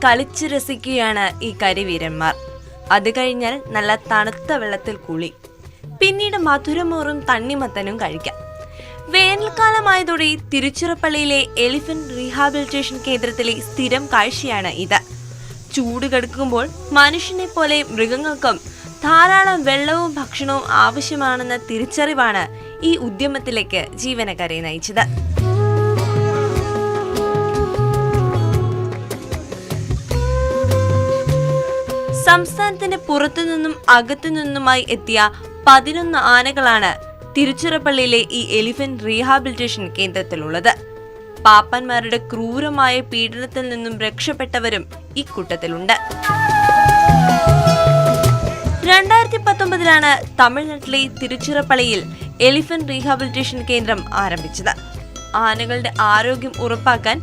കളിച്ചു രസിക്കുകയാണ് ഈ കരിവീരന്മാർ. അത് കഴിഞ്ഞാൽ നല്ല തണുത്ത വെള്ളത്തിൽ കുളി, പിന്നീട് മധുരമോറും തണ്ണിമത്തനും കഴിക്കാം. വേനൽക്കാലമായതോടെ തിരുച്ചിറപ്പള്ളിയിലെ എലിഫന്റ് റീഹാബിലിറ്റേഷൻ കേന്ദ്രത്തിലെ സ്ഥിരം കാഴ്ചയാണ് ഇത്. ചൂട് കടുക്കുമ്പോൾ മനുഷ്യനെ പോലെ മൃഗങ്ങൾക്കും ധാരാളം വെള്ളവും ഭക്ഷണവും ആവശ്യമാണെന്ന തിരിച്ചറിവാണ് ഈ ഉദ്യമത്തിലേക്ക് ജീവനക്കാരെ നയിച്ചത്. സംസ്ഥാനത്തിന്റെ പുറത്തുനിന്നും അകത്തുനിന്നുമായി എത്തിയ 11 ആനകളാണ് തിരുച്ചിറപ്പള്ളിയിലെ ഈ എലിഫന്റ് റീഹാബിലിറ്റേഷൻ കേന്ദ്രത്തിലുള്ളത്. പാപ്പന്മാരുടെ ക്രൂരമായ പീഡനത്തിൽ നിന്നും രക്ഷപ്പെട്ടവരും ഇക്കൂട്ടത്തിലുണ്ട്. 2019 തമിഴ്നാട്ടിലെ തിരുച്ചിറപ്പള്ളിയിൽ എലിഫന്റ് റീഹാബിലിറ്റേഷൻ കേന്ദ്രം ആരംഭിച്ചത്. ആനകളുടെ ആരോഗ്യം ഉറപ്പാക്കാൻ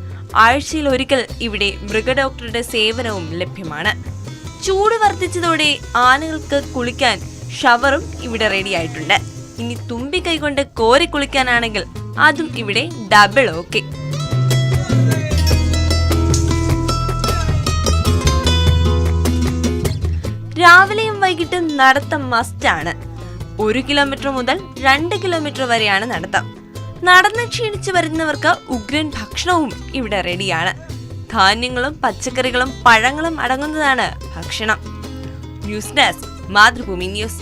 ആഴ്ചയിൽ ഒരിക്കൽ ഇവിടെ മൃഗഡോക്ടറുടെ സേവനവും ലഭ്യമാണ്. ചൂട് വർദ്ധിച്ചതോടെ ആനകൾക്ക് കുളിക്കാൻ ഷവറും ഇവിടെ റെഡിയായിട്ടുണ്ട്. ഇനി തുമ്പി കൈകൊണ്ട് കോരി കുളിക്കാനാണെങ്കിൽ അതും ഇവിടെ ഡബിൾ ഓക്കെ. രാവിലെയും വൈകിട്ടും നടത്തം മസ്റ്റാണ്. 1 കിലോമീറ്റർ മുതൽ 2 കിലോമീറ്റർ വരെയാണ് നടത്തം. നടന്ന് ക്ഷീണിച്ചു വരുന്നവർക്ക് ഉഗ്രൻ ഭക്ഷണവും ഇവിടെ റെഡിയാണ്. ധാന്യങ്ങളും പച്ചക്കറികളും പഴങ്ങളും അടങ്ങുന്നതാണ് ഭക്ഷണം. News desk, Mathrubhumi news.